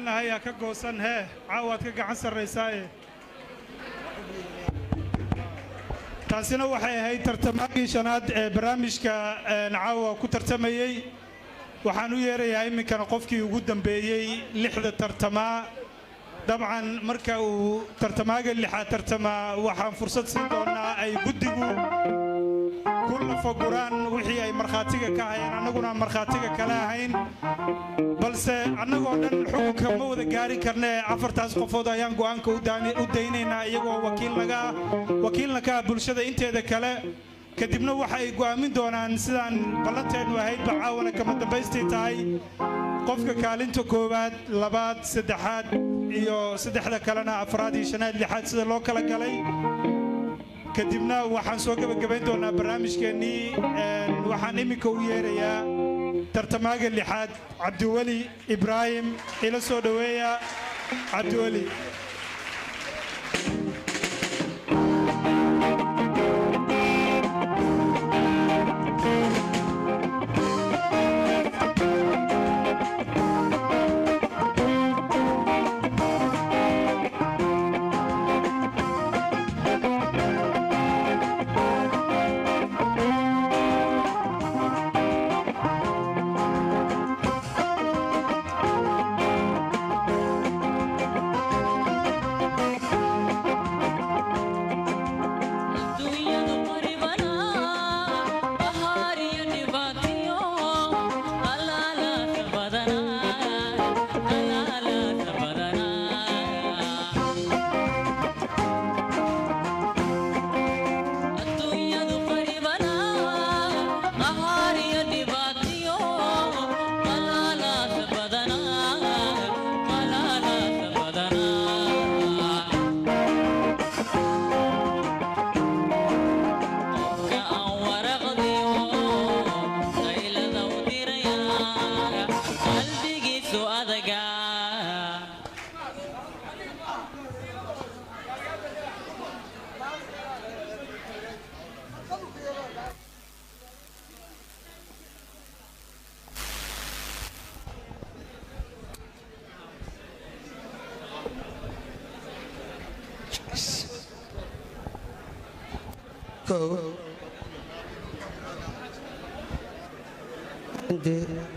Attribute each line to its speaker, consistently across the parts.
Speaker 1: jecelnahay yaa ka goosan hee caawaad ka gacan sarraysaaye taasina waxay ahayd tartamaagii shanaad ee barnaamijka caawa ku tartamayey waxaan u yeerayaa iminkana qofkii ugu dambeeyey 6 tartamaa dabcan marka uu tartamaaga 6 tartamaa waxaan fursad siin doonaa ay guddigu ku lafaguraan wixii ay markhaatiga ka hayeen annaguna markhaatiga kala ahayn balse annagoo dhan xukunka ma wada gaari karnee 4taas qofood ayaan go'aanka u daynaynaa iyagoo wakiilna ka ah bulshada inteeda kale kadibna waxa ay go'aamin doonaan sidaan ballanteenu ahaydba caawana kama dambaystii tahay qofka kaalinta koowaad labaad saddexaad iyo saddexda kalena afraad iyo shanaad lixaad sida loo kala galay kadibna waxaan soo gabagabayn doonaa barnaamijkeennii waxaan iminka u yeerayaa tartamaaga 6aad cabdiweli ibraahim ila soo dhoweeya cabdiweli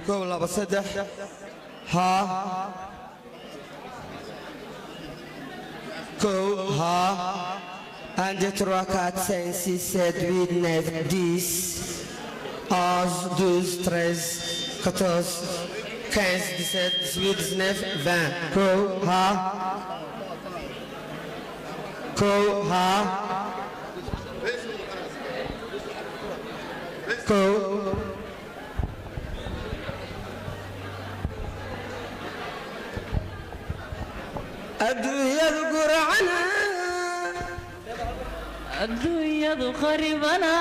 Speaker 2: Go laba saddex ha go ha and the 3 4 5 6 7 8 9 10 11 12 13 14 15 17 18 19 20 go ha go الدنيا قرعنا
Speaker 3: الدنيا خربنا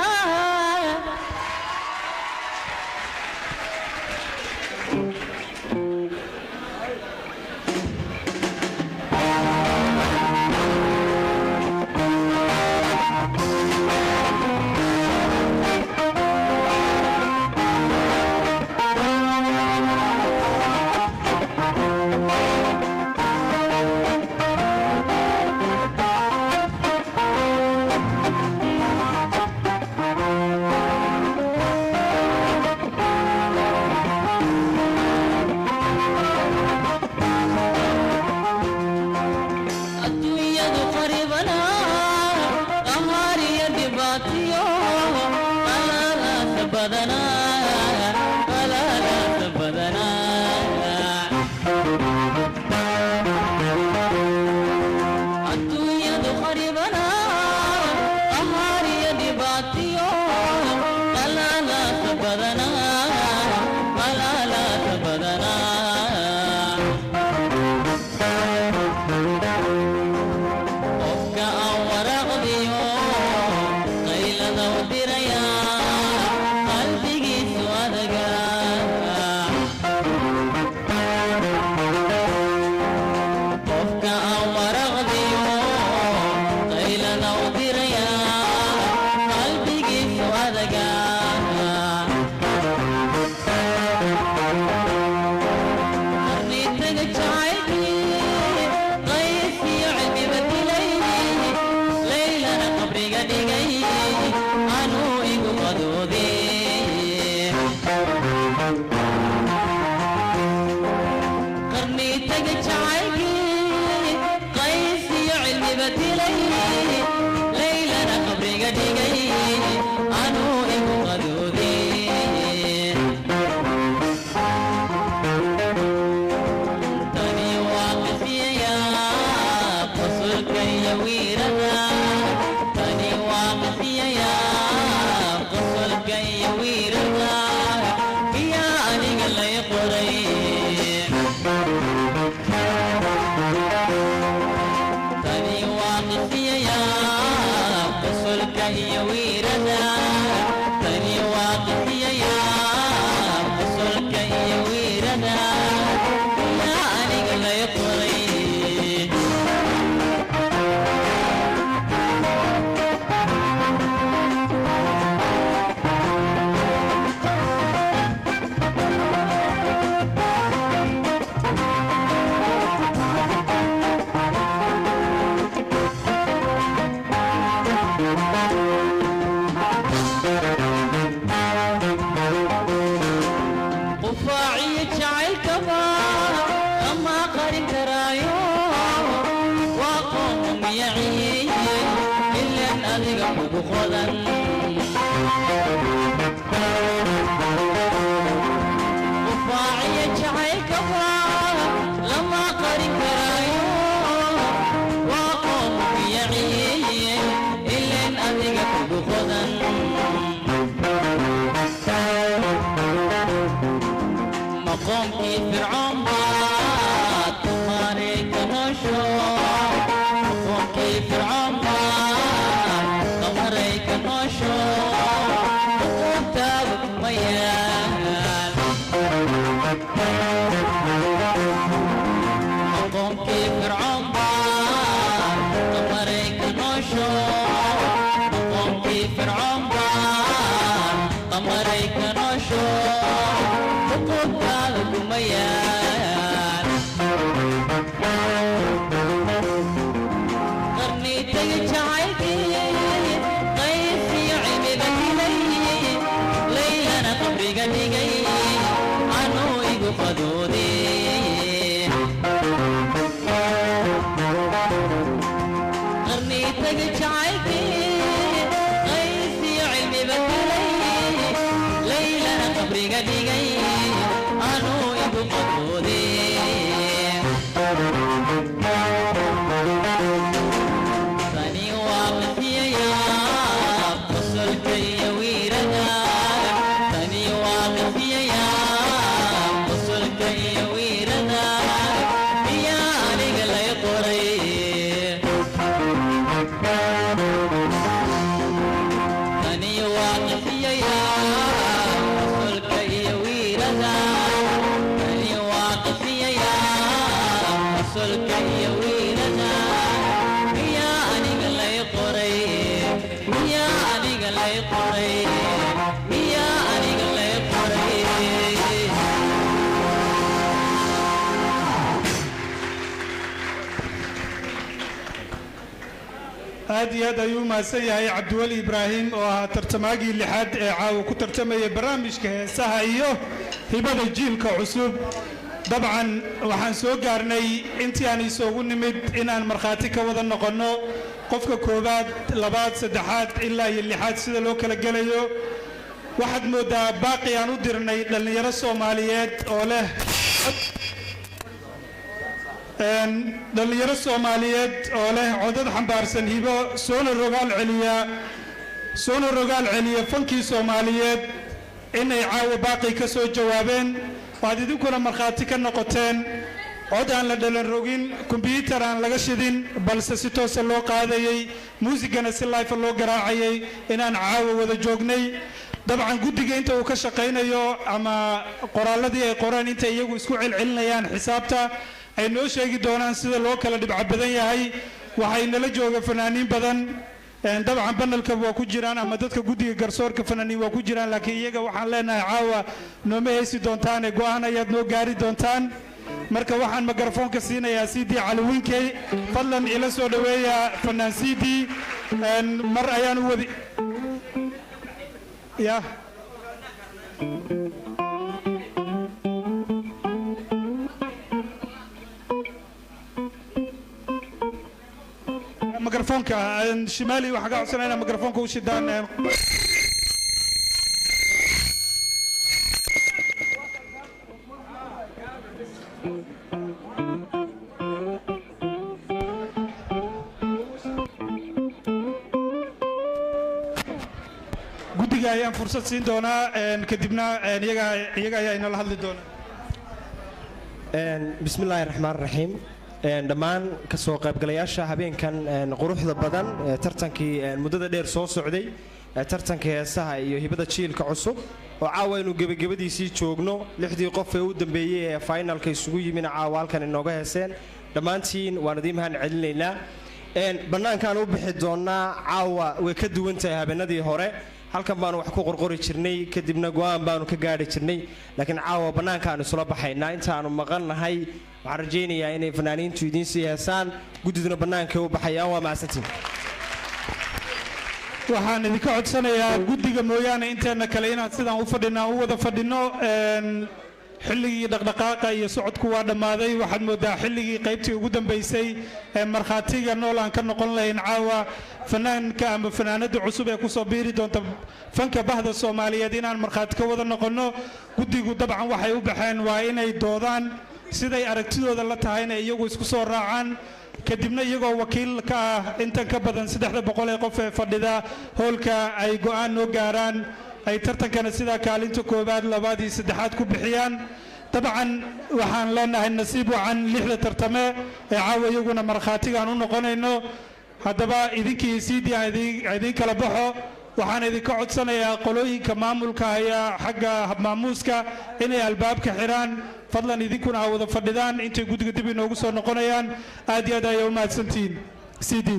Speaker 4: Child
Speaker 3: بدلي ليلنا قبري قديقي أنو إبو غدودي تاني واقف يا قصرك يا ويرنا تاني واقف يا قصرك يا ويرنا يا أني قل يقري تاني واقف يا قصرك يا ويرنا تاني واقف يا قصرك يا ويرنا يا أني قل يقري قفاعي جعل كبار أما قرن ترايو وقوم يعي إلا أن أذيق بخوضا قفاعي جعل كبار لما قرن ترايو وقوم يعي إلا أن أذيق بخوضا مقام في فرعون بات مارك نشو مقام في فرعون بات مارك نشو وقتك ميال مقام في فرعون بات مارك نشو مقام في فرعون بات مارك نشو وقتك ميال قرني تجعلتي قيسي عيني بدلي ليلنا قبري قديقي عنو إيقو قدودي قرني تجعلتي قيسي عيني بدلي ليلنا قبري قديقي عنو إيقو قدودي ثاني واقف يا قصرك يا ويرنا ثاني واقف يا قصرك يا ويرنا يا رجل يقري ثاني واقف يا قصرك يا ويرنا ثاني واقف يا قصرك يا ويرنا يا أنيق يقري يا أنيق يقري يا أنيق يقري
Speaker 1: aad iyo aad ayuu mahadsan yahay cabdiweli ibraahim oo ahaa tartamaagii lixaad ee caawa ku tartamaya barnaamijka heesaha iyo hibada jiilka cusub dabcan waxaan soo gaarnay intii aan isoogu nimid inaan markhaati ka wada noqonno qofka koowaad labaad saddexaad ilaa iyo lixaad sida loo kala gelayo waxaad moodaa baaqi aan u dirnay dhallinyaro soomaaliyeed oo leh dhallinyaro soomaaliyeed oo leh codad xambaarsan hibo soona rogaal celiya fankii soomaaliyeed inay caawa baaqi ka soo jawaabeen waad idinkuna markhaati ka noqoteen cod aan la dhalan rogin kombyuutar aan laga shidin balse si toosa loo qaadayey muusigana si life loo garaacayay inaan caawa wada joognay dabcan guddiga inta uu ka shaqaynayo ama qoraalladii ay qoreen inta iyagu isku celcelinayaan xisaabta ay noo sheegi doonaan sida loo kala dhibco badan yahay waxay nala jooga fanaaniin badan dabcan banalka waa ku jiraan ama dadka guddiga garsoorka fanaaniin waa ku jiraan laakiin iyaga waxaan leenahay caawa nooma heesi doontaane go'aan ayaad noo gaari doontaan marka waxaan mikrafoonka siinayaa CD Caliwinkey fadlan ila soo dhaweeya fanaan CD mar ayaan u wadi ya mikrofoonka shimaali waxaan ka codsanaynaa mikrofoonka u shidaan guddiga ayaan fursad siin doonaa kadibna iyaga ayaa inala hadli doona
Speaker 4: bismillaahi raxmaan raxiim dhammaan ka soo qaybgalayaasha habeenkan quruxda badan tartankii muddada dheer soo socday tartanka heesaha iyo hibada jiilka cusub oo caawa aynu gebagabadiisii joogno 6dii qof ee u dambeeyey ee finalka isugu yimina caawa halkan inooga heeseen dhammaantiin waan idiin mahad celinaynaa bannaankaan u bixi doonnaa caawa way ka duwan tahay habeenadii hore halkan baanu wax ku qorqori jirnay kadibna go'aan baanu ka gaari jirnay laakiin caawa bannaankaan isula baxaynaa intaanu maqannahay waxaan rajaynayaa inay fanaaniintu idiin sii heesaan guddiduna bannaankay u baxayaan waa mahadsantiin
Speaker 1: waxaan idinka codsanayaa guddiga mooyaane inteena kale inaan sidaan u fadhinaa u wada fadhino xilligii dhaqdhaqaaqa iyo socodku waa dhammaaday waxaad moodaa xilligii qaybtii ugu dambaysay ee markhaatiga nool aan ka noqon lahayn caawa fanaanka ama fanaanada cusub ee kusoo biiri doonta fanka bahda soomaaliyeed inaan markhaati ka wada noqonno guddigu dabcan waxay u baxeen waa inay doodaan siday aragtidooda la tahayna iyagu isku soo raacaan kadibna iyagoo wakiil ka ah intan ka badan 300 ee qof ee fadhida howlka ay go'aan noo gaaraan ay tartankana sidaa kaalinta koowaad labaad iyo saddexaad ku bixiyaan dabcan waxaan leenahay nasiib wacan 6 tartame ee caawa iyaguna markhaatigaan u noqonayno haddaba idinkii sidii idin kala baxo waxaan idinka codsanayaa qolooyinka maamulka haya xagga maamuuska inay albaabka xiraan fadlan idinkuna ha wada fadhidaan intay guddiga dib inoogu soo noqonayaan aad iyo aad ayay u mahadsantihiin cd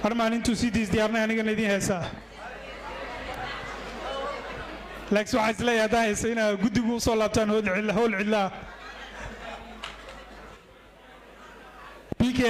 Speaker 1: armaan intuu cds diyaarnay anigana idiin heesaa laakiin waxaan isleeyahay haddaan heesa inaa guddigu u soo laabtaan howl cidlaa bk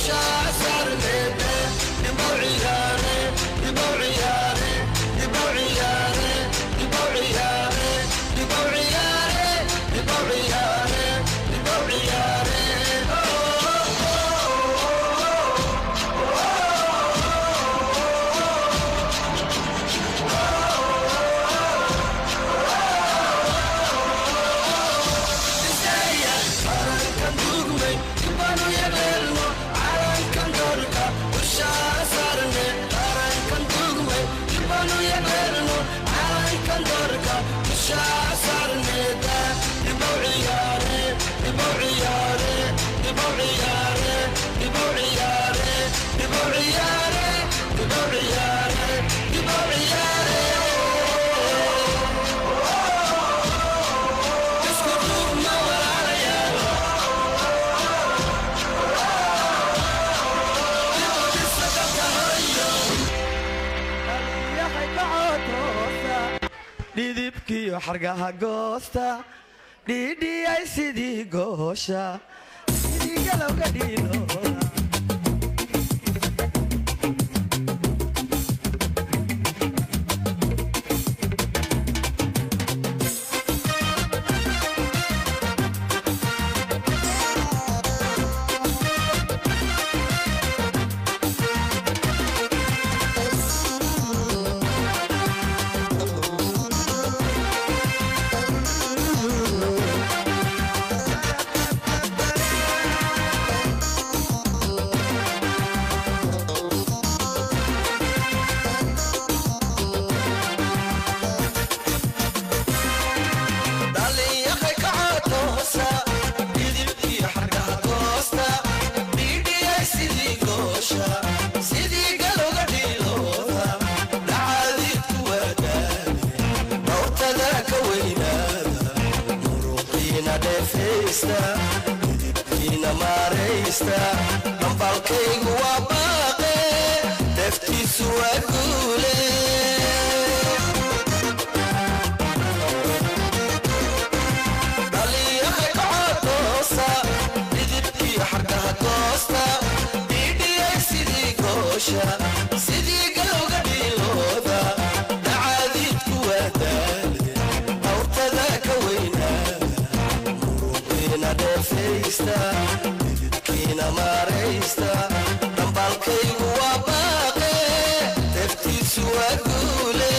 Speaker 5: Shah Sarne, Dimoriane,
Speaker 2: dhidibkiyo xargaha goosta dhidhiyay sidii goosha sidii galowga dhiilooda dambalkaygu waa baaqe deftiisu waa guule dhaliyahay kacodoosa dhidibkiyo xargaha goosta dhidhiyay sidii goosha sidii galowga dhiilooda dhacaadiidku waa daale awrtada ka weynaada muruqiina dheefaysta maraysta dambalkaygu waa baaqe deftiisu waa guule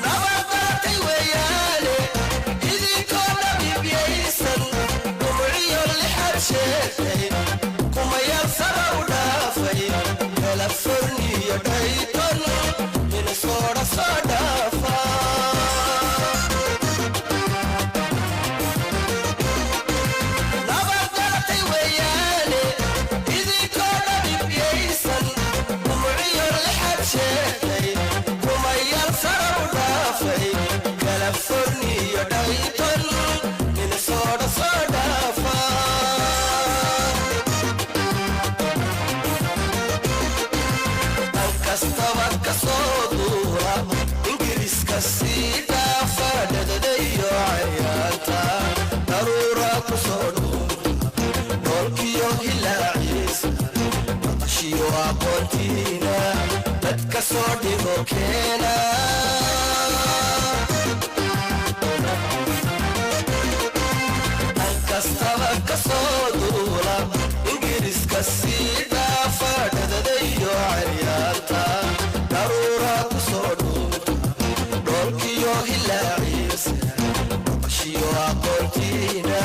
Speaker 2: nabadbaatay weeyaane idinkoo dhabiibyaysan dhumuciyo lixad sheegtay kumayal sara u dhaafay californiyo dhayton minnesota soo dhaafa California, Dayton, Minnesota, soo dhaafa dhan kastaba ka soo duura ingiriiska sii dhaafa dhadadayo cayaanta daruura ku soo dhuura dhoolkiyo hilaaciisa maqashiyo aqoontiina dadka soo dhigo keena kastaba ka soo duula ingiriiska sii dhaafa dhadadayo cayaanta daruura ku soo dhuunta dhoolkiyo hilaaciisa maqashiyo aqoontiina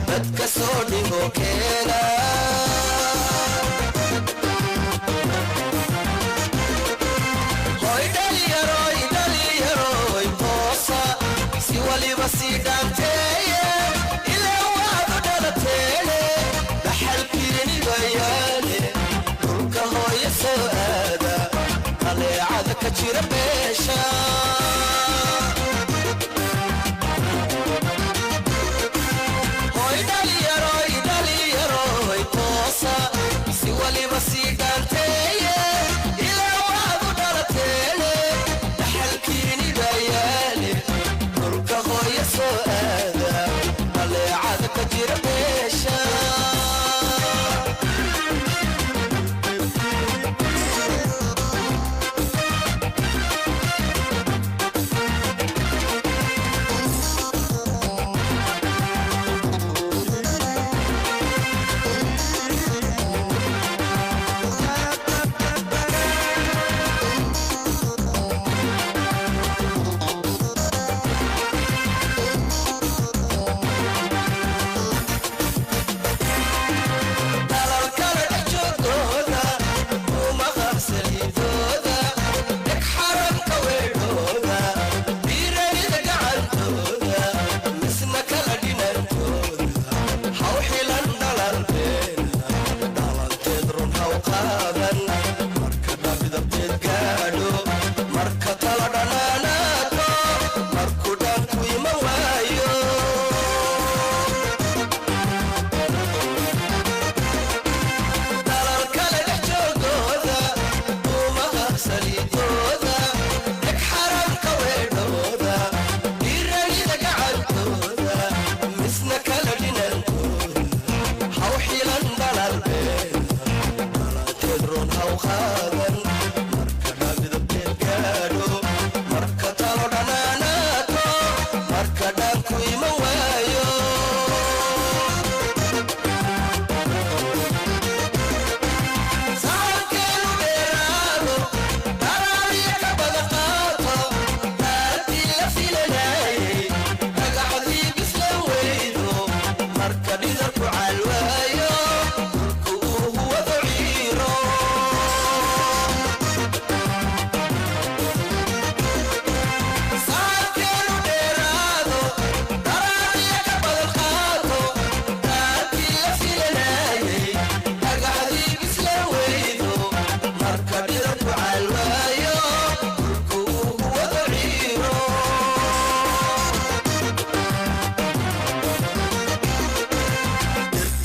Speaker 2: dadka soo dhigo keena hoy dhaliyaroy boosa si waliba sii dhaanteeye dhulka hooya soo aada qaleecada ka jira beesha hoy dhaliyaroy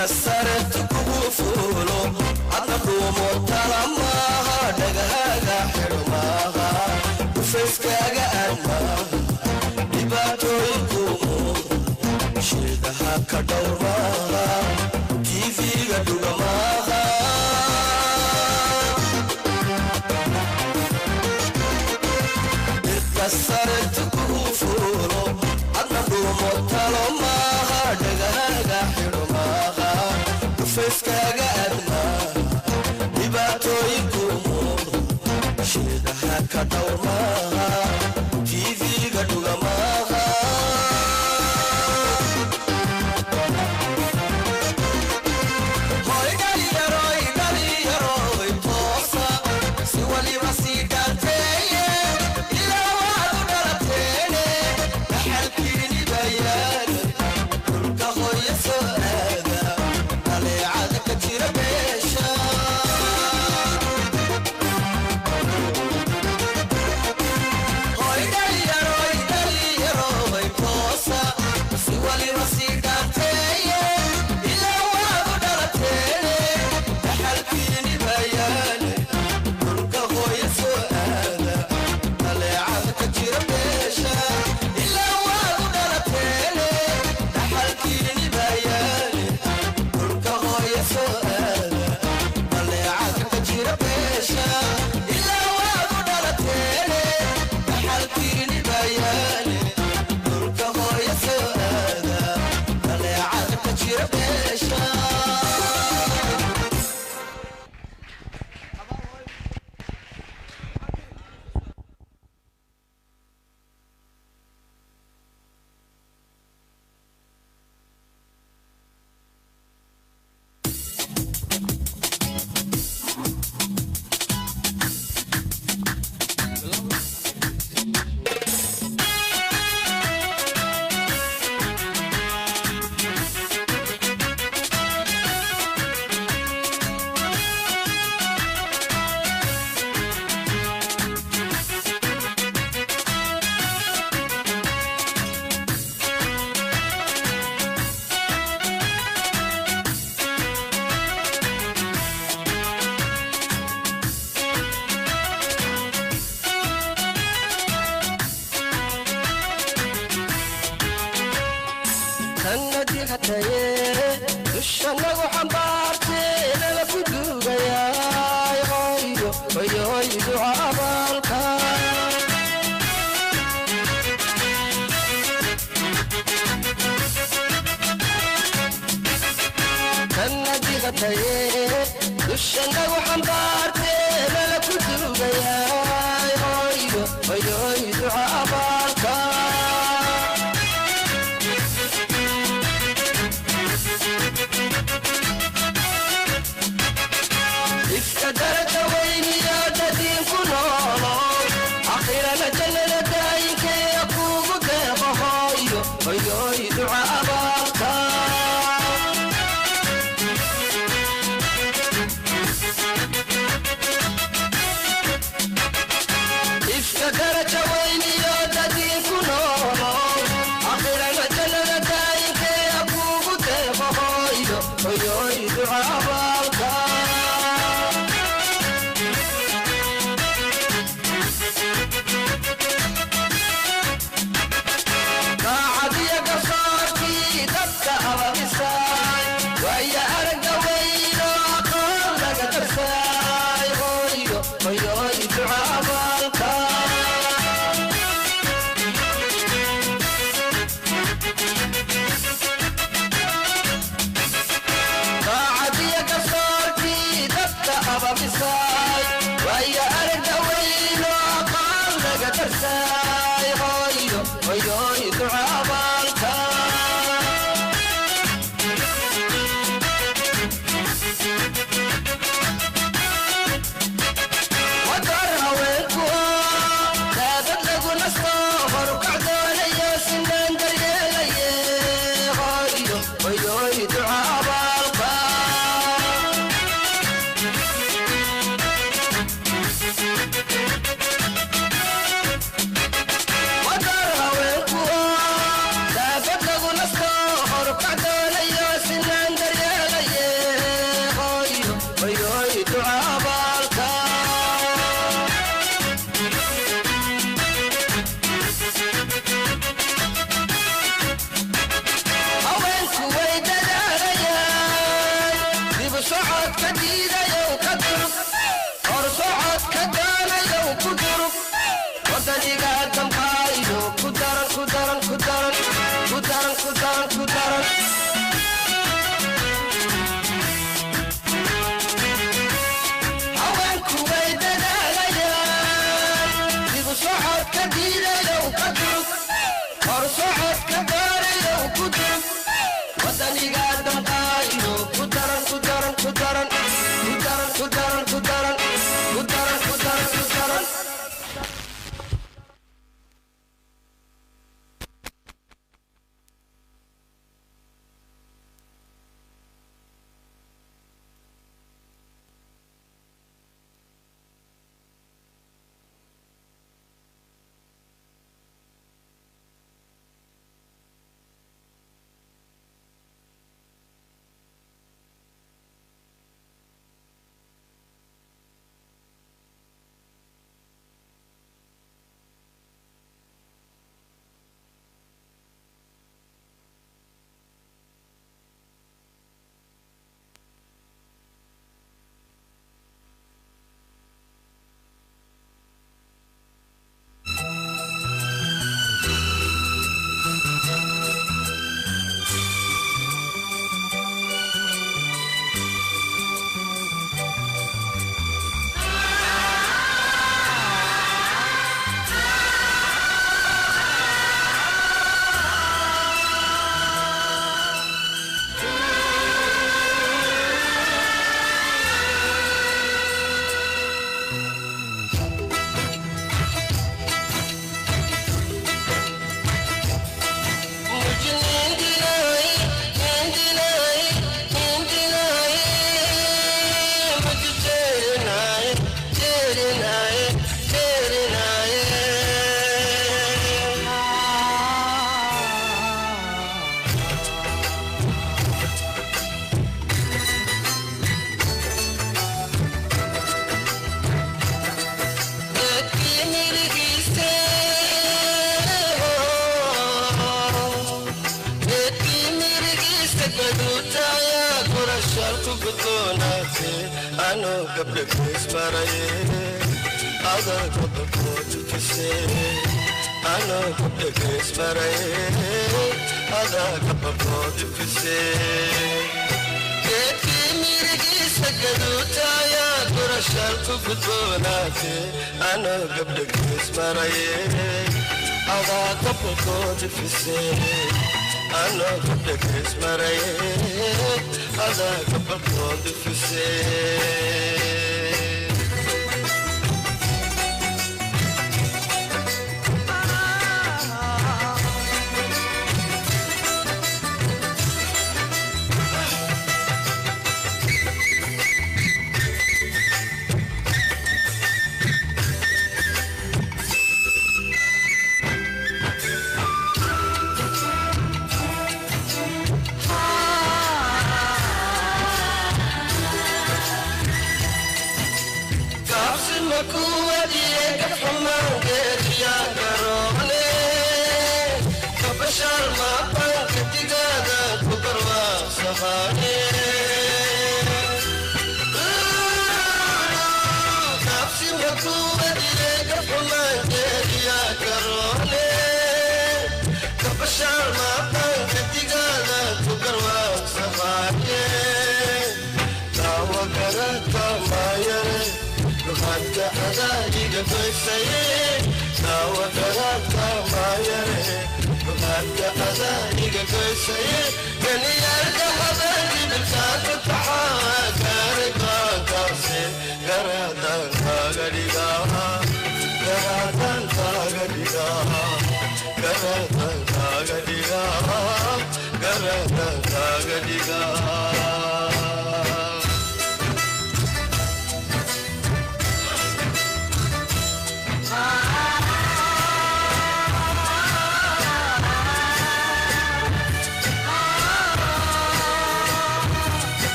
Speaker 5: كسرت كفولو أقوم تلمها دقاقا حرمها وفسكاقا أرمها لباتو يكومو شيدها كدورمها كيفي قدوغمها كسرت كفولو أقوم تلمها دقاقا حرمها وفسكاقا أرمها لباتو يكومو شيدها كدورمها كيفي قدوغمها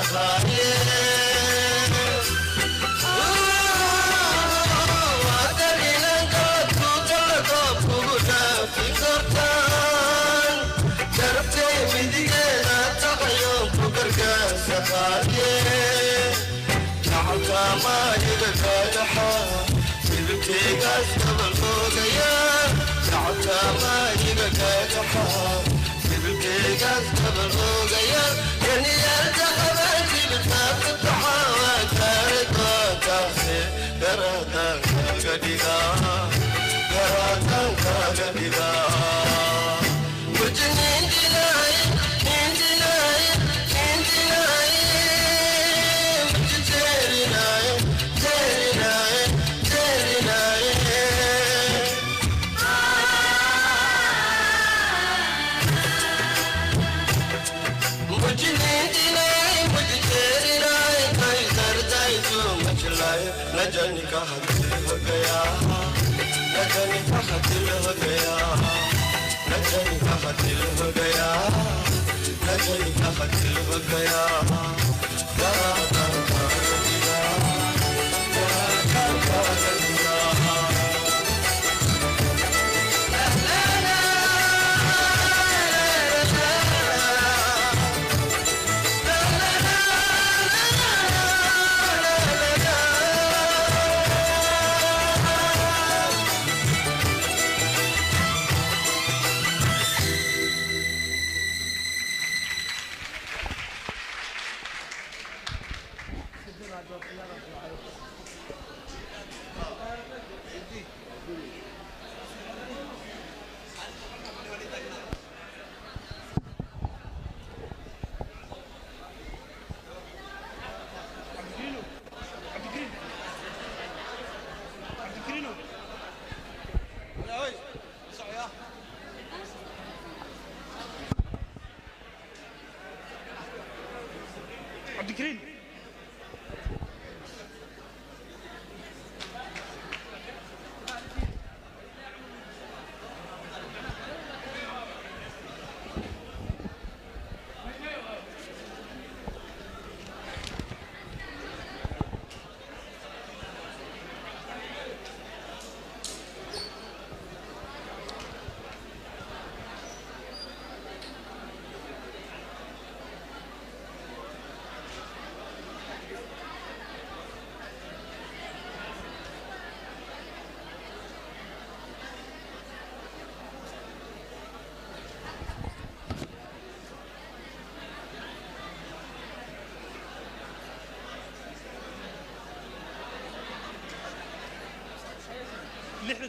Speaker 1: لحظة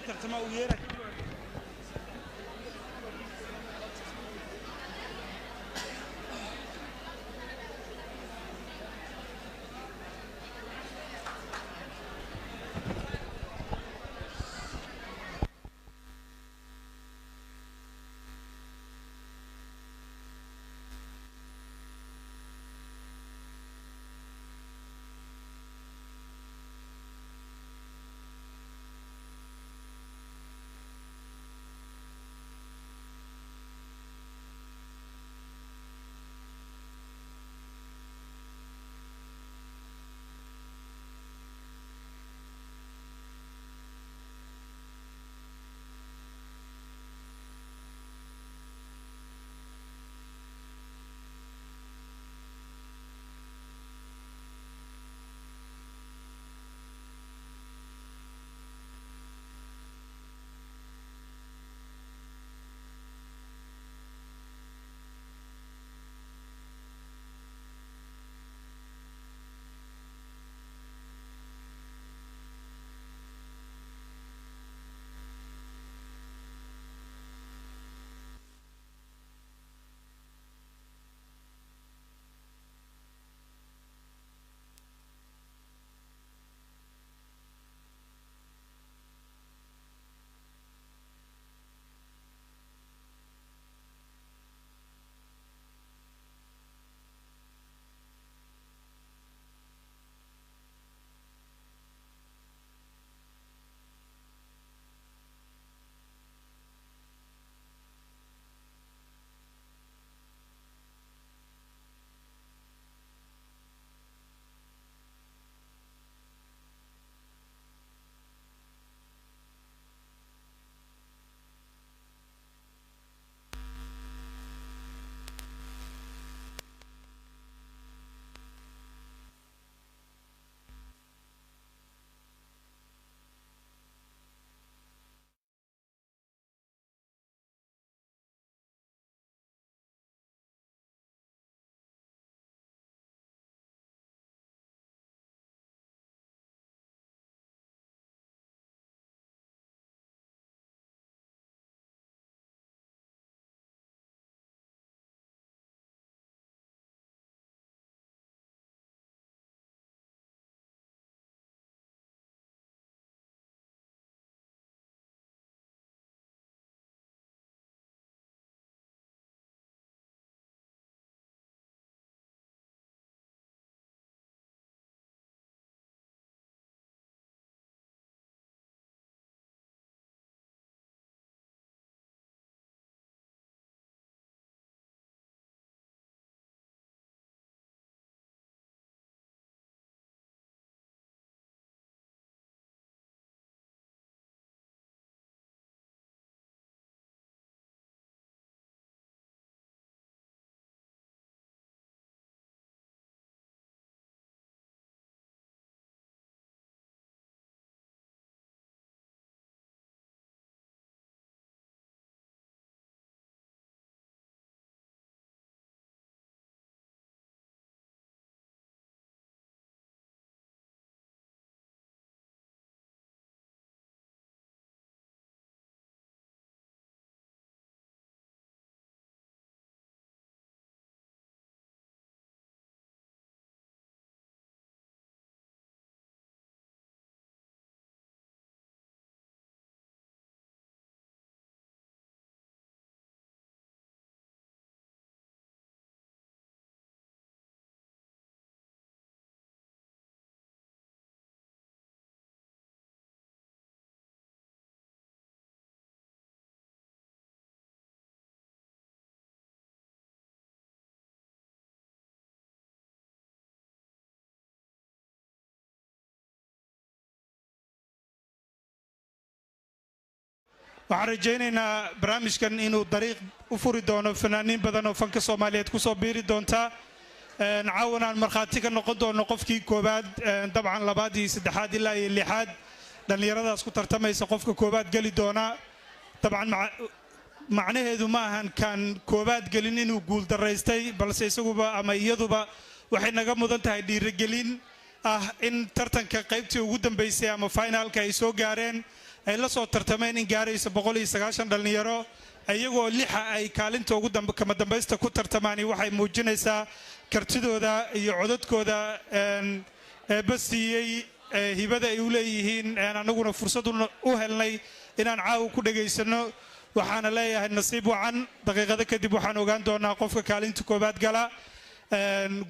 Speaker 1: ترتمى ويرك waxaan rajaynaynaa barnaamijkan inuu dariiq u furi doono fanaaniin badan oo fanka Soomaaliyeed ku soo biiri doonta caawanaan markhaati ka noqon doono qofkii koobaad dabcan labaad iyo saddexaad ilaa iyo lixaad dhalinyaradaas ku tartamaysa qofka koobaad gali doona dabcan macnaheedu ma ahan kan koobaad gelin inuu guul daraystay balse isaguba ama iyaduba waxay naga mudan tahay dhiirigelin in tartanka qaybtii ugu dambeysay ama finalka ay soo gaareen ay la soo tartameen in gaaraysa 190 dhalinyaro ayagoo lixa ay kaalinta ugu kama dambaysta ku tartamaani waxay muujinaysaa kartidooda iyo codadkooda basiiyay hibada ay u leeyihiin anaguna fursad u helnay inaan caaw ku dhageysano waxaana leeyahay nasiib wacan daqiiqada kadib waxaan ogaan doonaa qofka kaalinta koobaad gala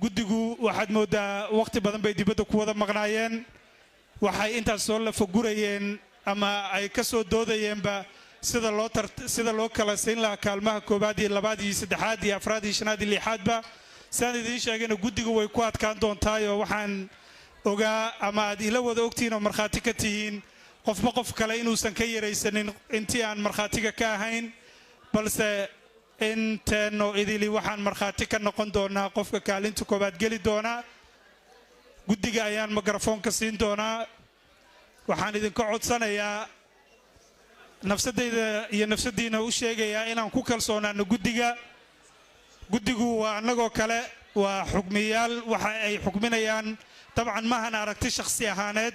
Speaker 1: guddigu waxaad moodaa waqti badan bay dibadda ku wada maqnaayeen waxay intaas soo lafagurayeen ama ay ka soo doodayeenba sida loo kala siin lahaa kaalmaha koobaad iyo labaad iyo saddexaad iyo afraad iyo shanaad iyo lixaadba sidaan idiin sheegayna guddigu way ku adkaan doontaayoo waxaan ogaa ama aad ila wada ogtihiin oo markhaati ka tihiin qofba qof kale inuusan ka yaraysanin intii aan markhaatiga ka ahayn balse inteenno idili waxaan markhaati ka noqon doonaa qofka kaalinta koobaad geli doona guddiga ayaan mikrafoonka siin doonaa waxaan idinka codsanayaa nafsadayda iyo nafsadiina u sheegayaa inaan ku kalsoonaano guddigu waa annagoo kale waa xukmiyaal waxa ay xukminayaan dabcan maahan aragti shakhsi ahaaneed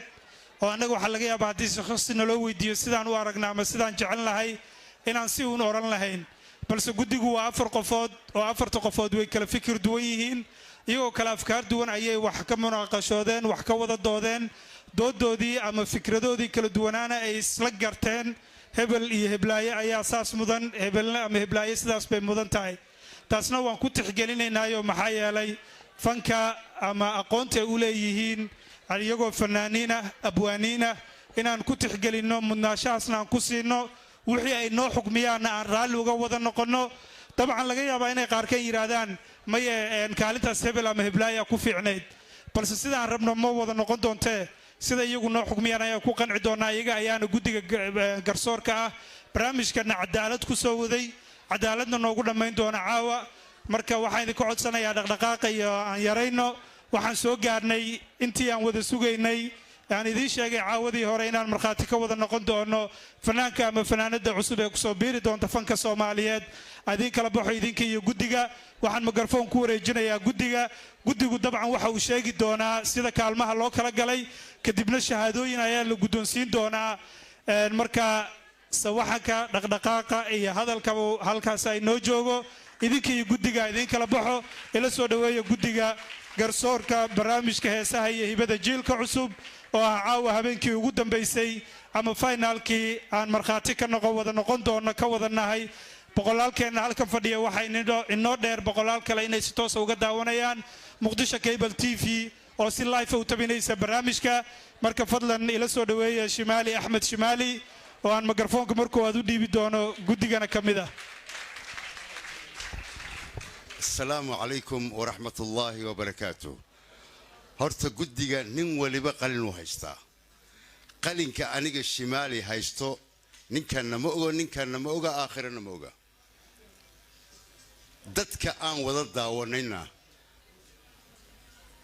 Speaker 1: oo annaga waxaa laga yaabaa haddii shakhsi naloo weydiiyo sidaan u aragna ama sidaan jecel lahay inaan si uun oran lahayn balse guddigu waa 4 qofood oo 4 qofood way kala fikir duwan yihiin iyagoo kala afkaar duwan ayay wax ka munaaqashoodeen wax ka wada doodeen doodoodii ama fikradoodii kala duwanaana ay isla garteen hebel iyo heblaaye ayaa saas mudan hebelna ama heblaaye sidaas bay mudan tahay taasna waan ku tixgelinaynaayo maxaa yeelay fanka ama aqoonta u leeyihiin iyagoo fanaaniin ah abwaaniin ah inaan ku tixgelinno mudnaashahaasna aan ku siino wixii ay noo xukmiyaanna aan raalli uga wada noqonno dabcan laga yaabaa inay qaarkan yidhaahdaan maye kaalintaas hebel ama heblaaya ku fiicnayd balse sidaan rabno ma wada noqon doontee sida iyagu noo xukmiyaan ayaa ku qanci doonaa iyaga ayaana guddiga garsoorka ah barnaamijkana cadaalad ku soo waday cadaaladna noogu dhammayn doona caawa marka waxaan idinka codsanayaa dhaqdhaqaaqa iyo aan yarayno waxaan soo gaarnay intii aan wada sugaynay aan idiin sheegay caawadii hore inaan markhaati ka wada noqon doono fanaanka ama fanaanada cusub ee kusoo biiri doonta fanka Soomaaliyeed adin kala baxo idinka iyo guddiga waxaan mikrafoon ku wareejinayaa guddigu dabcan waxa uu sheegi doonaa sida kaalmaha loo kala galay kadibna shahaadooyin ayaa la guddoonsiin doonaa marka sawaxanka dhaqdhaqaaqa iyo hadalka halkaas ay noo joogo idinka iyo guddiga idin kala baxo ila soo dhaweeyo guddiga garsoorka barnaamijka heesaha iyo hibada jiilka cusub oo caawa habeenkii ugu dambeysay ama finalkii aan markhaati ka noqon doono ka wadanahay boqolaalkeena halka fadhiya waxay inoo dheer boqolaal kale inay si toos uga daawanayaan Muqdisho Cable TV oo si live u tabinaysa barnaamijka marka fadlan ila soo dhaweeyo Shimaali Axmed Shimaali oo aan mikrafoonka markuu aad u dhiibi doono guddigana kamida
Speaker 6: السلام عليكم ورحمة الله وبركاته هرت قدية نين ولبا قلن وهيستا قلن كأنيق الشمالي هيستو نين كان نموغا آخر نموغا دتك آن وضد داونينا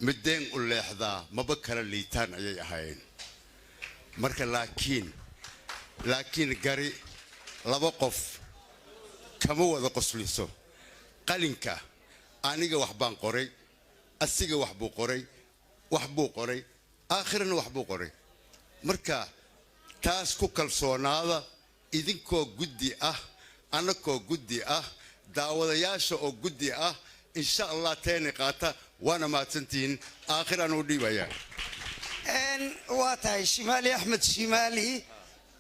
Speaker 6: مدين قل لحظة مبكر الليتان أي هاين مركا لكن قري لبقف كمو وذا قسلسو qalinka aniga wax baan qoray asiga wax buu qoray aakhirna wax buu qoray marka taas ku kalsoonaada idinkoo guddi ah anakoo guddi ah daawadayaasha oo guddi ah insha Allah teeni qaata wana maadsantiin aakhirana u dhiibaya
Speaker 2: waa tahay Shimaali Axmed Shimaali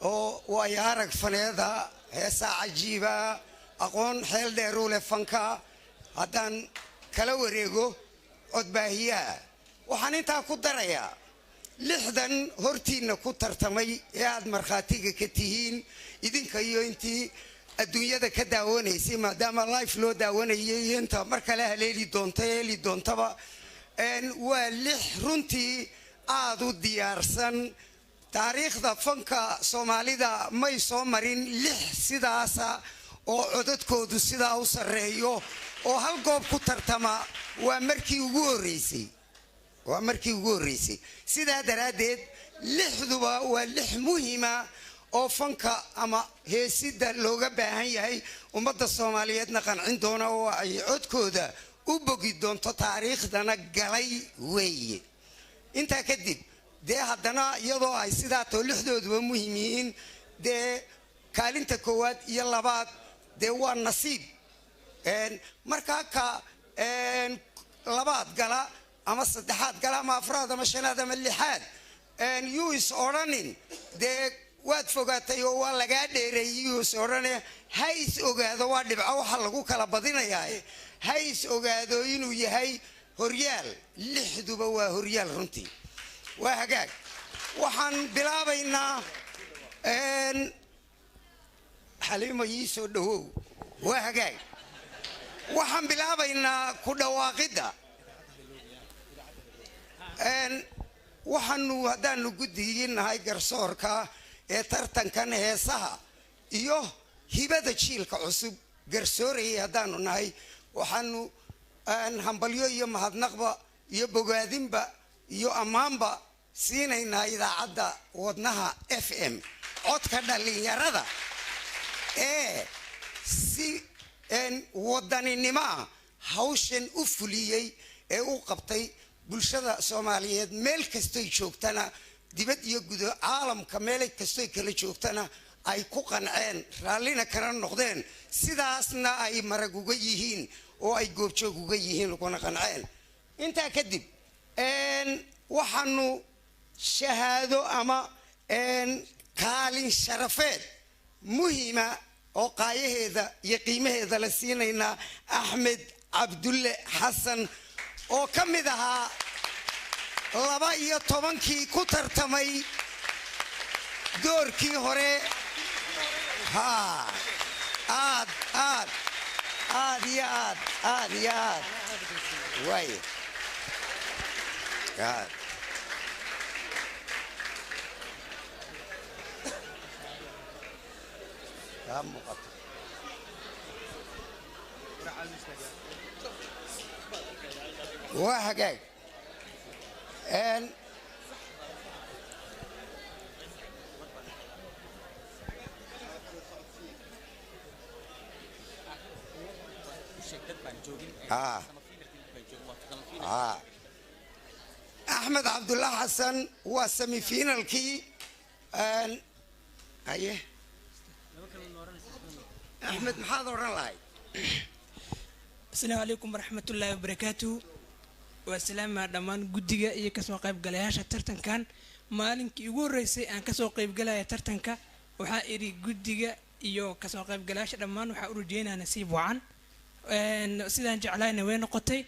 Speaker 2: oo waa yarag faneeda heesa cajiiba aqoon xeel dheer u leh fanka haddaan kala wareego codbaahiyaha waxaan intaa ku darayaa 6 hortiina ku tartamay ee aad markhaatiga ka tihiin idinka iyo intii adduunyada ka daawanaysay maadaama live loo daawanayay inta mar kale haleeli doontaba waa 6 runtii aad u diyaarsan
Speaker 7: taariikhda fanka soomaalida may soo marin 6 sidaasa oo codadkoodu sidaa u sarreeyo oo hal goob ku tartama waa markii ugu horreysay sidaa daraaddeed 6duba waa 6 muhiima oo fanka ama heesida looga baahan yahay ummadda Soomaaliyeedna qancin doona oo ay codkooda u bogi doonto taariikhdana galay weeye inta kadib dee haddana iyadoo ay sidaa too 6dooduba muhiim yihiin dee kaalinta koowaad iyo labaad dee waa nasiib markaa ka labaad gala ama saddexaad gala ama afraad ama shanaad ama lixaad yuu is odhanin dee waad fogaatay oo waa lagaa dheereeyey yuu is odhane ha is ogaado waa dhibco waxa lagu kala badinayaa ha is ogaado inuu yahay horyaal 6duba waa horyaal runtii waa hagaag waxaan bilaabaynaa xaliimo ii soo dhawow waa hagaag waxaan bilaabaynaa ku dhawaaqidda waxaanu haddaanu guddiginahay garsoorka ee tartankan heesaha iyo hibada jiilka cusub garsoorayay haddaanu nahay waxaanu hambalyo iyo mahadnaqba iyo bogaadinba iyo ammaanba siinaynaa idaacadda wadnaha FM codka dhallinyarada ee si wadaninimo hawshan u fuliyey ee u qabtay bulshada Soomaaliyeed meel kastoy joogtana dibad iyo gudo caalamka meel kastoy kala joogtana ay ku qanceen raallina kana noqdeen sidaasna ay marag uga yihiin oo ay goobjoog uga yihiin laguna qanceen intaa kadib waxaanu shahaado ama kaalin sharafeed muhiima oo qaayaheeda iyo qiimaheeda la siinaynaa Axmed Cabdulle Xasan oo ka mid ahaa 12kii ku tartamay doorkii hore aad way waa hagaag أحمد عبد الله حسن وسمي فينال كي أيه أحمد محاضر الله
Speaker 8: السلام عليكم ورحمة الله وبركاته والسلام دمان قدية إيه كسو قيب قلاياش ترتن كان مالك يقول رئيسي أن كسو قيب قلايا ترتن كا وحائري قدية إيو كسو قيب قلاياش دمان وحاورو جينا نسيب وعن سيدان جعلاينا وين قطي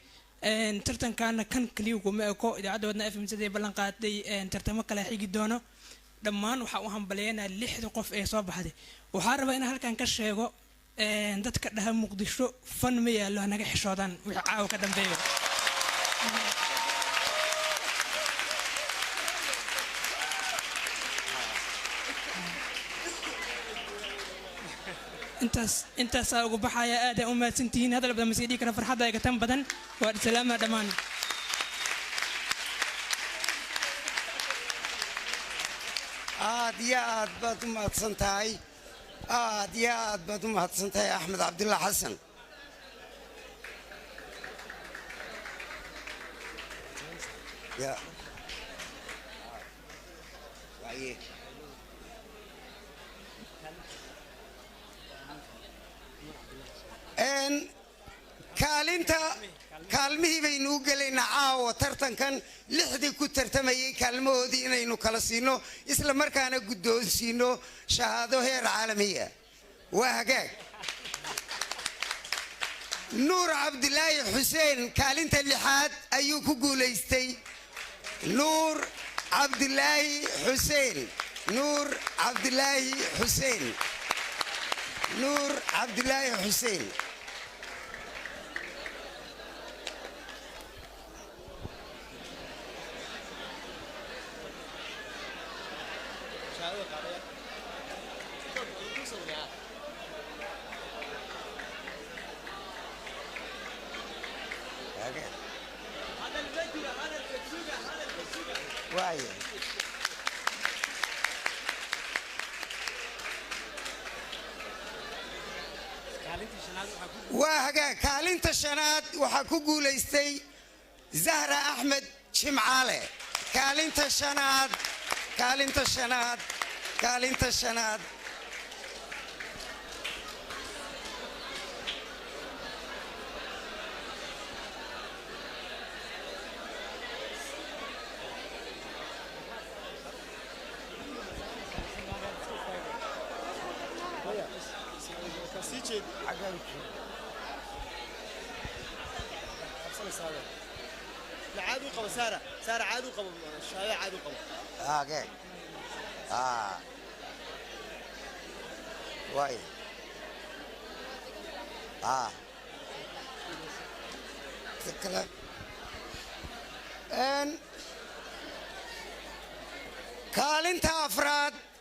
Speaker 8: ترتن كان كليو كوميكو إذا عدو ودنا FM سيدي بلان قاتي ترتن مكلا حيقي دونو دمان وحاوهم بلينا لحد قف إيه صوب حدي وحاربا إنا هالكان كشيغو dadka dhaha muqdisho fan ma yaalo anaga xishoodan wixii caaw ka dambeeyo intaas ugu baxaya aad ay u maadsantihiin hadal badan masiidii kana farxadda ay ka tan badan waa salaama dhamaan
Speaker 7: aad iyo aad baad u mahadsantahay aad iyo aad baad u mahadsantahay Axmed Cabdulle Xasan ya kaalmihii baynu u gelaynaa caawa tartankan 6dii ku tartamayay kaalmahoodii inaynu kala siino isla markaana guddoonsiino shahaado heer caalamiya waa hagaag nuur cabdilaahi xuseen kaalinta 6aad ayuu ku guulaystay nuur cabdilaahi xuseen nuur cabdilaahi xuseen nuur cabdilaahi xuseen okay. waaye waa hagaag kaalinta shanaad waxaa ku guulaystay zahra axmed jimcaale kaalinta shanaad kaalinta shanaad kaalinta shanaad
Speaker 9: عادوا قبل سارة عادوا قبل شاي عادوا قبل
Speaker 7: okay. واي تكلم ان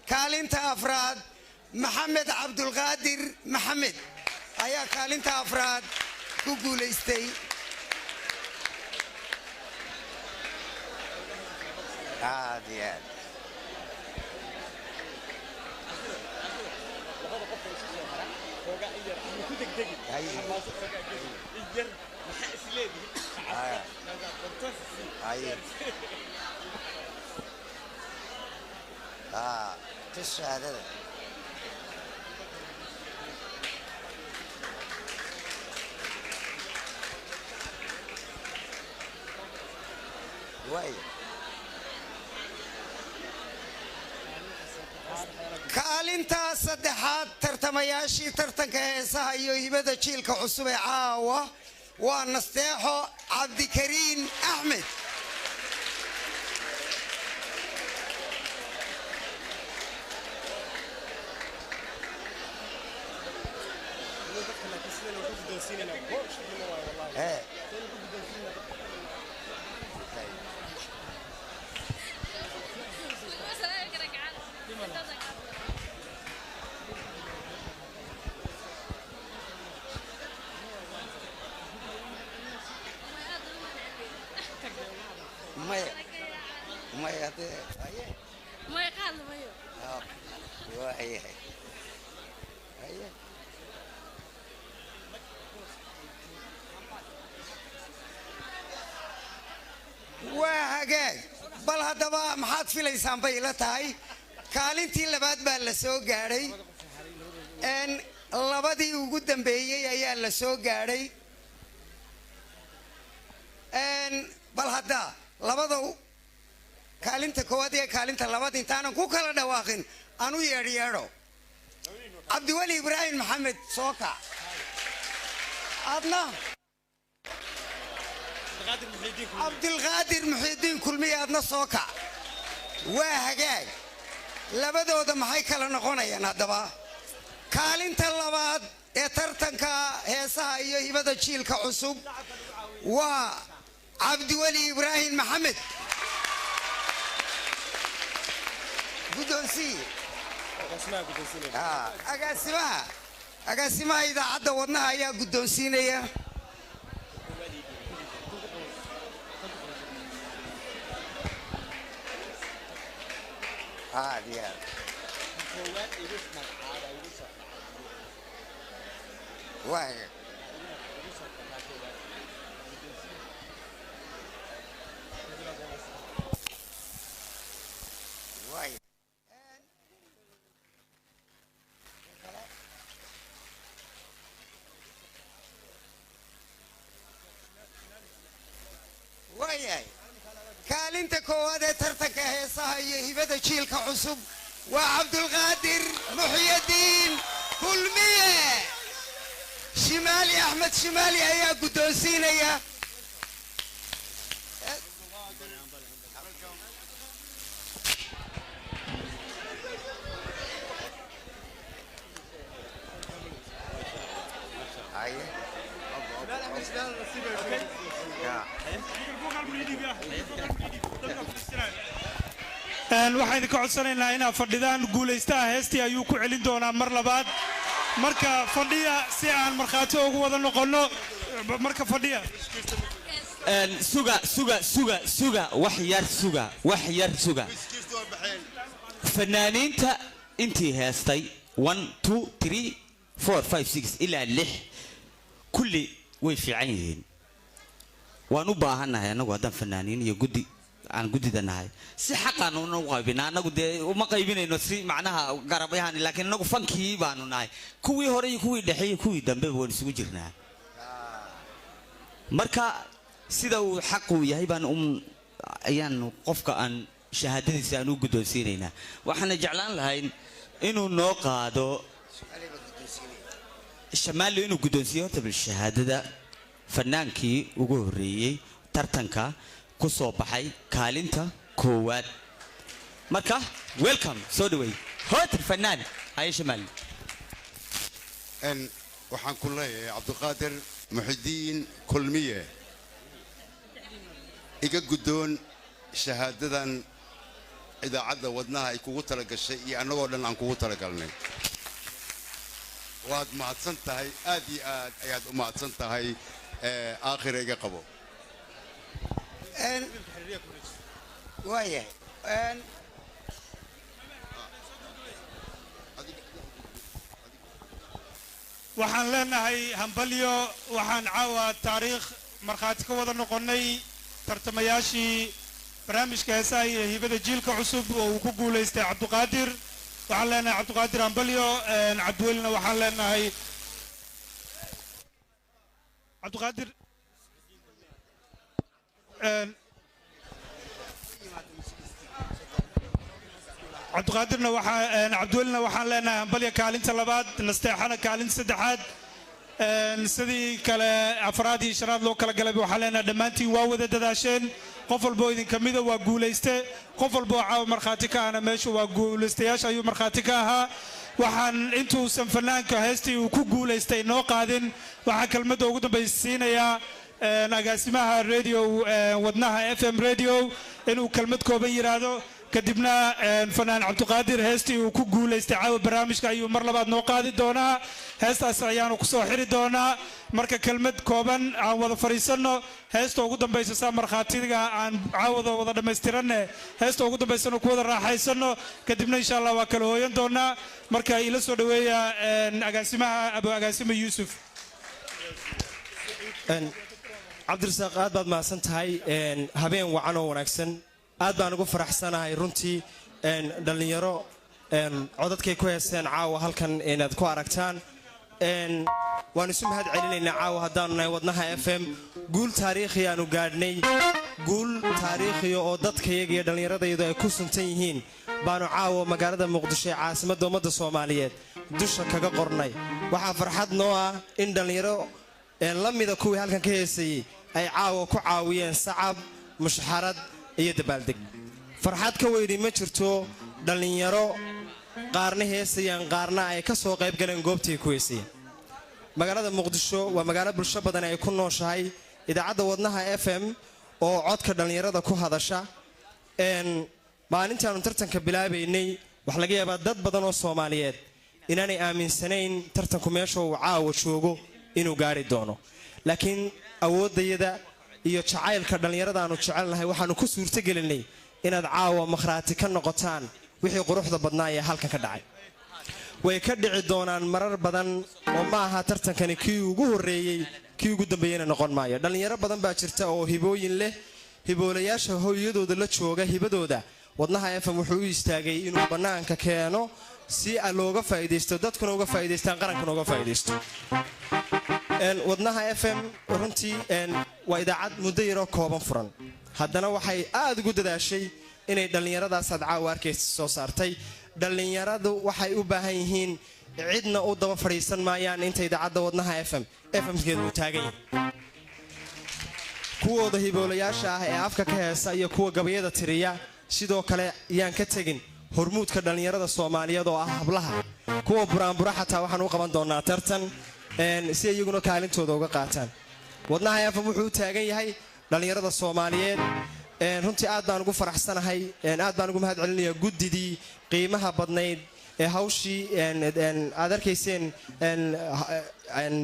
Speaker 7: كالنتا افراد محمد عبد القادر محمد ايا كالنتا افراد كوغوليستي عادي تشهد واي kaalinta saddexaad tartamayaashii tartanka heesaha iyo hibada jiilka cusub ee caawa waa nasteexo cabdikariin axmed bal haddaba maxaad filaysaan bay ila tahay kaalintii labaad baa la soo gaadhay labadii ugu dambeeyey ayaa la soo gaadhay bal hadda labada kaalinta koowaad iyo kaalinta labaad intaanan ku kala dhawaaqin anu yeedho cabdiweli ibraahim maxamed sooka adna cabdilqaadir muxiidiin kulmiye adna soo kac waa hagaag labadooda maxay kala noqonayaan haddaba kaalinta labaad ee tartanka heesaha iyo hibada jiilka cusub waa cabdiweli ibraahim maxamed guddoonsiye agaasimaha idaacadda wadnaha ayaa guddoonsiinaya kaalinta koowaad ee tartanka heesaha iyo hibada jiilka cusub waa cabdulqaadir muxyidiin kulmiye shimaali axmed shimaali ayaa guddoonsiinaya
Speaker 1: waxaan idinka codsanaynaa inaad fadhidaan guulaystaha heestii ayuu ku celin doonaa mar labaad marka fadhiya si aan markhaati ugu wada noqonno marka fadhiya
Speaker 3: suga wax yar suga fanaaniinta intii heestay 1 2 3 4 5 6 ilaa 6 kulli way fiican yihiin waan u baahanahay anagu haddaan fanaaniin iyo guddi aan guddidanahay si xaqaan una u qaybinaa anagu dee uma qaybinayno si macnaha garabayahan laakiin anagu fankii baanu nahay kuwii hore iyo kuwii dhexe iyo kuwii dambe waan isugu jirnaa marka sida uu xaq u yahay baan ayaan qofka aan shahaadadiisa aan u guddoonsiinaynaa waxaan jeclaan lahayn inuu noo qaado shamaali inuu guddoonsiyo horta bil shahaadada fanaankii ugu horeeyay tartanka ku soo baxay kaalinta koowaad marka welcome soo dhaweey hotel fanaan hay shamaali
Speaker 6: waxaan ku leeyahay cabdiqaadir muxidiin kulmiye iga guddoon shahaadadan idaacadda wadnaha ay kugu talagashay iyo annagoo dhan aan kugu talagalnay waad mahadsan tahay aad iyo aad ayaad u mahadsan tahay aakhira iga qabo
Speaker 7: waayahay
Speaker 1: waxaan leenahay hambalyo waxaan caawa taariikh markhaati ka wada noqonnay tartamayaashii barnaamijka heesaha iyo hibada jiilka cusub oo uu ku guulaystay cabdiqaadir waxaan leenahay cabdiqaadir hambalyo cabdiwelina waxaan leenahay cabdiqaadir cabdiqaadirna waxaa cabdiwelina waxaan leenahay hambalyo kaalinta labaad nasteexana kaalinta saddexaad sidii kale afraad iyo shanaad loo kala galay waxaan leenahay dhammaantiin waa wada dadaasheen qof walboo idinka mida waa guulayste qof walboo caawa markhaati ka ahna meesha waa guulaystayaasha ayuu markhaati ka ahaa waxaan intuusan fanaanka heestii uu ku guulaystay noo qaadin waxaan kelmadda ugu dambaysa siinayaa agaasimaha radio wadnaha FM radio inuu kelmad kooban yiraahdo kadibna fanaan cabdiqaadir heestii uu ku guulaystay caawa barnaamijka ayuu mar labaad noo qaadi doonaa heestaas ayaanu ku soo xiri doonaa marka kelmad kooban aan wada fariisanno heesta ugu dambaysa saa markhaatiga aan caawada wada dhammaystiranne heesta ugu dambaysana ku wada raaxaysanno kadibna insha allah waa kala hooyan doonaa marka ila soo dhaweeya agaasimaha abu agaasima yuusuf
Speaker 4: cabdirasaaq aad baad mahadsan tahay habeen wacan oo wanaagsan aad baan ugu faraxsanahay runtii dhallinyaro codadkay ku heeseen caawa halkan inaad ku aragtaan waan isu mahad celinaynaa caawa haddaanu nahay wadnaha FM guul taariikhi aanu gaadhnay guul taariikhiya oo dadkayaga iyo dhallinyaradaydu ay ku suntan yihiin baanu caawa magaalada muqdisho ee caasimadda ummadda soomaaliyeed dusha kaga qornay waxaa farxad noo ah in dhallinyaro la mida kuwii halkan ka heesayey ay caawa ku caawiyeen sacab mushxarad iyo dabaaldeg farxad ka weyni ma jirto dhallinyaro qaarna heesayaan qaarna ay ka soo qayb galeen goobtii ku heesayeen magaalada muqdisho waa magaalo bulsho badan ay ku nooshahay idaacadda wadnaha FM oo codka dhallinyarada ku hadasha maalintaanu tartanka bilaabaynay wax laga yaabaa dad badan oo Soomaaliyeed inaanay aaminsanayn tartanku meesha uu caawa joogo inuu gaari doono laakiin awoodayada iyo jacaylka dhallinyarada aanu jecelnahay waxaanu ku suurtagelinay inaad caawa makhraati ka noqotaan wixii quruxda badnaa ee halkan ka dhacay way ka dhici doonaan marar badan oo ma aha tartankani kii ugu horeeyay kii ugu dambeeyayna noqon maayo dhallinyaro badan baa jirta oo hibooyin leh hiboolayaasha hooyadooda la jooga hibadooda wadnaha FM wuxuu u istaagay inuu bannaanka keeno si looga faa'iideysto dadkuna uga faa'iideystaan qarankuna uga faa'iideysto wadnaha FM runtii waa idaacad muddo yaroo kooban furan haddana waxay aad ugu dadaashay inay dhallinyaradaas aad caawa arkaysa soo saartay dhallinyaradu waxay u baahan yihiin cidna u daba fadhiisan maayaan inta idaacadda wadnaha FMkeedu uu taagan yahay kuwooda hiboolayaasha ah ee afka ka heesa iyo kuwa gabayada tiriya sidoo kale yaan ka tegin hormuudka dhallinyarada Soomaaliyeed oo ah hablaha kuwa buraanbura xataa waxaan u qaban doonaa tartan si iyaguna kaalintooda uga qaataan wadnaha FM wuxuu taagan yahay dhallinyarada Soomaaliyeed runtii aad baan ugu faraxsanahay aad baan ugu mahad celinayaa guddidii qiimaha badnayd ee hawshii aad arkayseen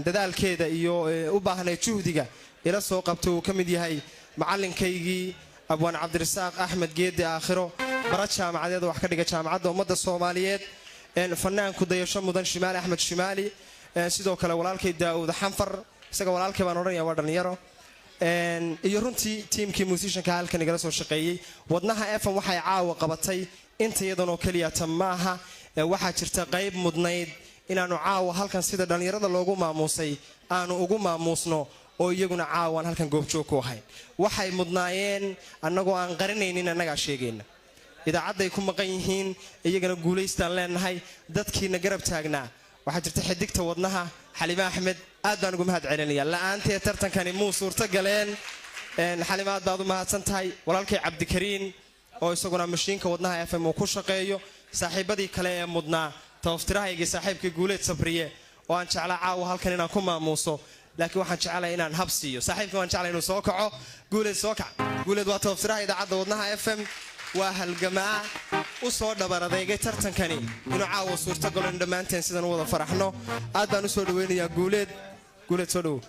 Speaker 4: dadaalkeeda iyo u baahnay juhdiga ila soo qabtay uu ka mid yahay macalinkaygii abwaan cabdirasaaq axmed geedi aakhiro bara jaamacadeed wax ka dhiga jaamacadda ummadda soomaaliyeed fanaanku dayasho mudan shimaali axmed shimaali sidoo kale walaalkay daa'uud xanfar isaga walaalkay baan odhanaya waa dhallinyaro iyo runtii tiimkii musicianka halkan igala soo shaqeeyey wadnaha FM waxay caawa qabatay inta iyadanoo keliyata maaha waxaa jirta qayb mudnayd inaanu caawa halkan sida dhallinyarada loogu maamuusay aanu ugu maamuusno oo iyaguna caawaan halkan goobjoog ku ahayn waxay mudnaayeen annagoo aan qarinaynin annagaa sheegayna idaacadday ku maqan yihiin iyagana guulaystaan leenahay dadkiina garab taagnaa waxaa jirta xidigta wadnaha xalime axmed aad baan ugu mahad celinaya la'aantee tartankani muu suurto galeen xalime aad baad u mahadsan tahay walaalkay cabdikariin oo isaguna mashiinka wadnaha FM uu ku shaqeeyo saaxiibadii kale ee mudnaa tawaftirahaygii saaxiibkii guuleed sabriye oo aan jeclaa caawa halkan inaan ku maamuuso laakiin waxaan jeclahay inaan hab siiyo saaxiibkii waan jeclay inuu soo kaco guuleed soo kac guuleed waa tawaftiraha idaacadda wadnaha FM waa halgamaa u soo dhabar adeegay tartankani inuu caawa suurto galo in dhammaanteen sidan u wada faraxno aad baan u soo dhaweynayaa guuleed soo dhowow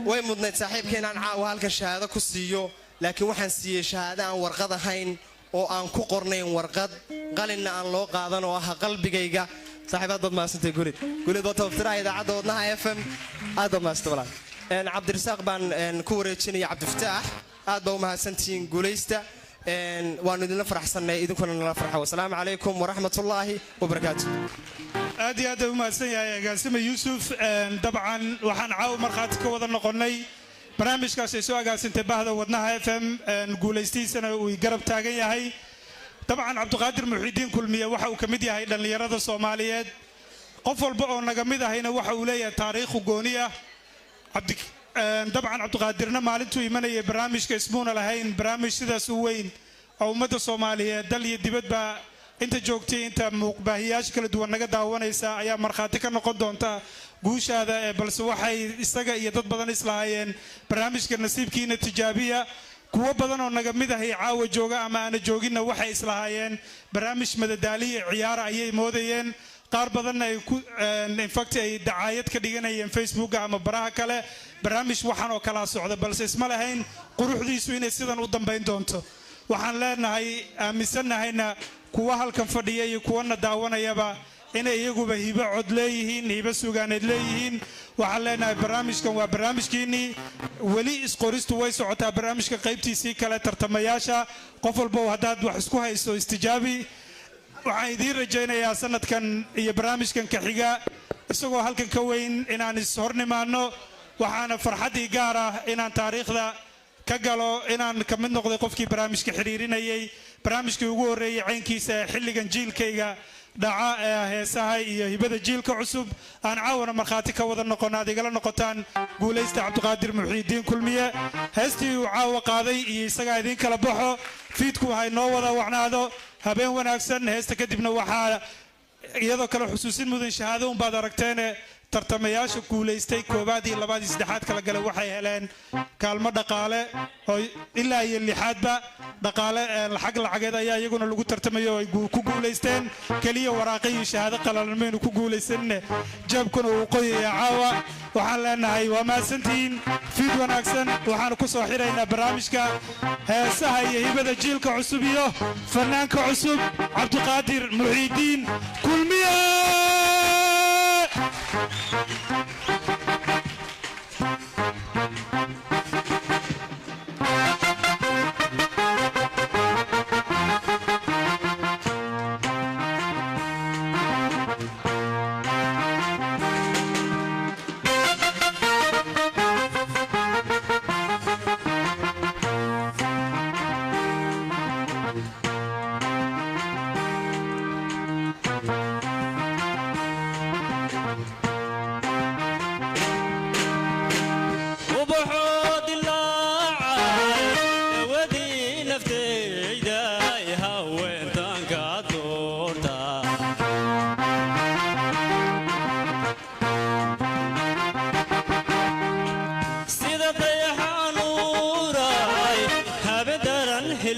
Speaker 4: way mudnayd saaxiibka inaan caawa halkan shahaado ku siiyo laakiin waxaan siiyey shahaado aan warqad ahayn oo aan ku qornayn warqad qalinna aan loo qaadan oo ah qalbigayga saaxiibaad baad mahadsantay guuleed waa tawaftiraha idaacadda wadnaha FM aad baad mahadsantay walaal cabdirasaaq baan ku wareejinaya cabdifataax aad baa u mahadsantihiin guulaysta waanu idinla faraxsannay idinkuna nala farxa wasalaamu calaykum waraxmatullaahi wabarakaatu
Speaker 1: aad iyo aad u mahadsan yahay agaasime yuusuf dabcan waxaan caawa markhaati ka wada noqonnay barnaamijkaas ay soo agaasintay bahda wadnaha FM guulaystiisana uu garab taagan yahay dabcan cabdiqaadir muxiidiin kulmiye waxa uu ka mid yahay dhallinyarada soomaaliyeed qof walba oo naga mid ahayna waxa uu leeyahay taariikhu gooni ah dabcan cabdiqaadirna maalintuu imanayay barnaamijka ismuuna lahayn barnaamij sidaas u weyn oo ummadda soomaaliyeed dal iyo dibadba inta joogtay inta muuqbaahiyaasha kala duwan naga daawanaysa ayaa markhaati ka noqon doonta guushaada balse waxay isaga iyo dad badan islahaayeen barnaamijka nasiibkiina tijaabiya kuwo badan oo naga mid ahay caawa jooga ama aana jooginna waxay islahaayeen barnaamij madadaaliya ciyaara ayay moodayeen qaar badanna infact ay dacaayad ka dhiganayeen facebooka ama baraha kale barnaamij waxaan oo kala socda balse isma lahayn quruxdiisu inay sidan u dambayn doonto waxaan leenahay aaminsannahayna kuwa halkan fadhiya iyo kuwana daawanayaba inay iyaguba hibo cod leeyihiin hibo sugaaneed leeyihiin waxaan leenahay barnaamijkan waa barnaamijkiinnii weli isqoristu way socotaa barnaamijka qaybtiisii kale tartamayaasha qof walbow haddaad wax isku hayso istijaabi waxaan idiin rajaynayaa sanadkan iyo barnaamijkan ka xiga isagoo halkan ka weyn inaan is-hornimaanno waxaana farxaddii gaar ah inaan taariikhda ka galo inaan ka mid noqday qofkii barnaamijka xiriirinayay barnaamijkii ugu horreeyey caynkiisa ee xilligan jiilkayga dhaca ee heesaha iyo hibada jiilka cusub aan caawana markhaati ka wada noqon aad igala noqotaan guulaysta cabdiqaadir muxiidiin kulmiye heestii uu caawa qaaday iyo isagaa idiin kala baxo fiidku hay noo wada wacnaado habeen wanaagsan heesta kadibna waxaa iyadoo kale xusuusin mudan shahaado unbaad aragteene tartamayaasha guulaystay koobaad iyo labaad iyo saddexaad kala gale waxay heleen kaalmo dhaqaale oo ilaa iyo lixaadba dhaqaale lacag lacageed ayaa iyaguna lagu tartamayo oo ay ku guulaysteen keliya waraaqo iyo shahaado qalalan maynu ku guulaysanne jeebkuna uu qoyaya caawa waxaan leenahay waa mahadsantihiin fiid wanaagsan waxaanu ku soo xiraynaa barnaamijka heesaha iyo hibada jiilka cusub iyo fanaanka cusub cabdiqaadir muxiidiin kulmiye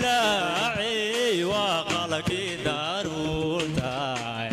Speaker 10: hilaaci waa qalabkii daaruurtaay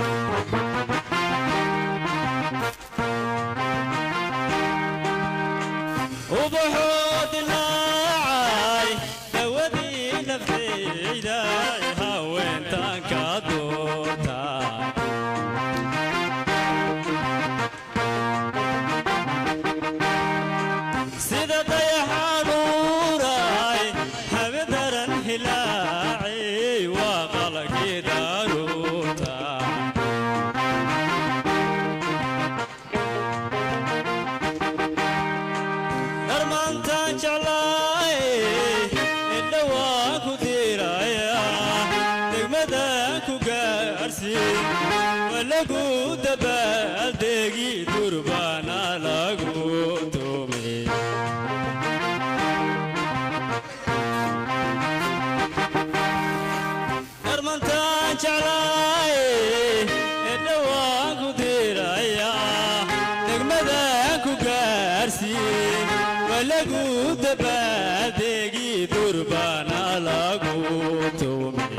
Speaker 10: degmada ku gaarsiin walagu dabaaldegi durbaana lagu tumay darmantaan jeclaay ee dhawaan ku diraya degmada ku gaarsiin walagu dabaaldegi durbaana lagu tumay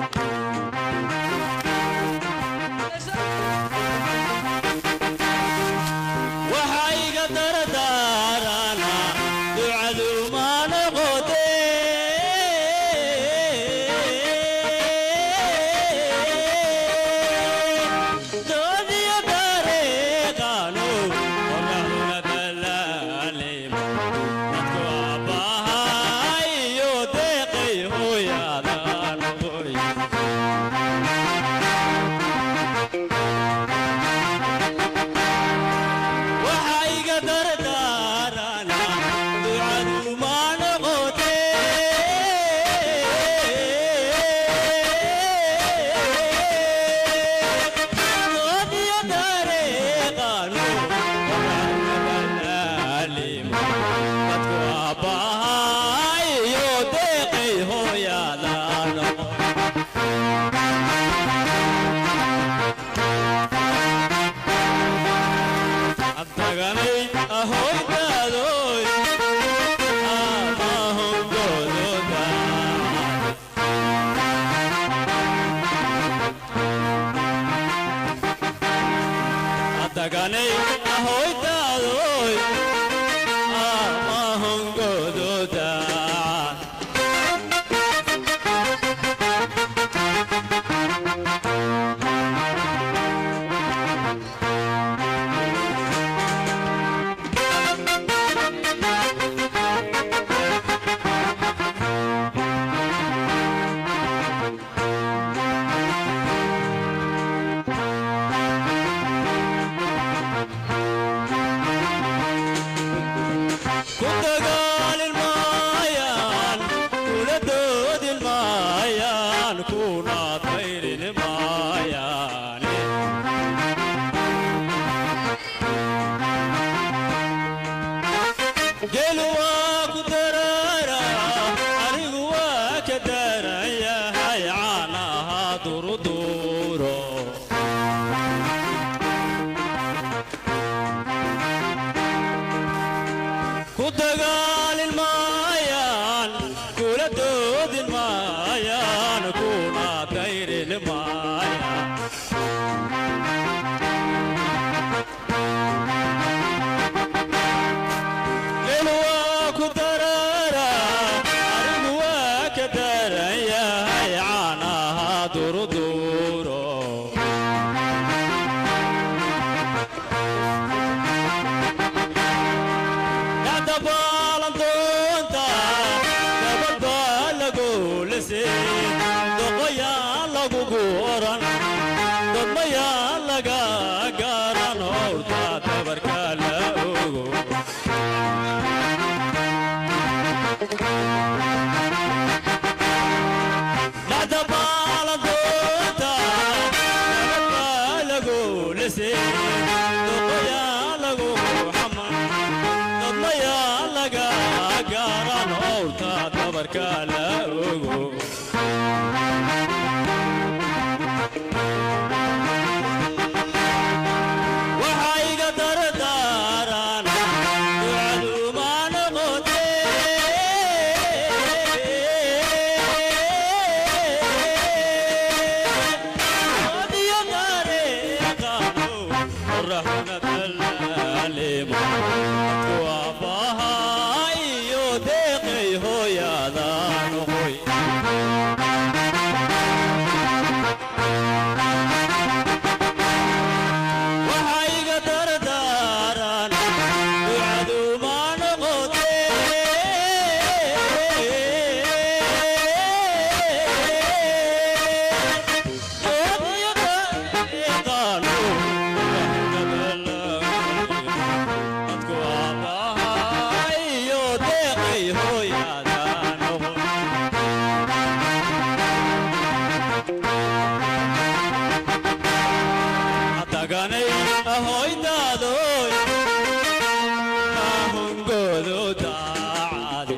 Speaker 10: ataganay ahoydaadoy mahungoodo daacade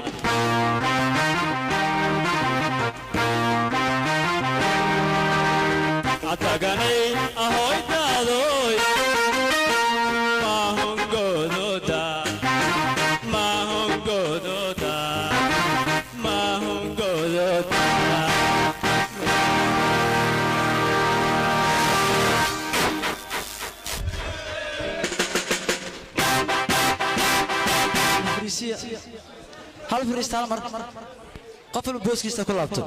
Speaker 10: ataganay ahoydaadoy mahungoodo mahungoodo mahungoodo
Speaker 11: hal fariista hal mar qof walba booskiisa ku laabto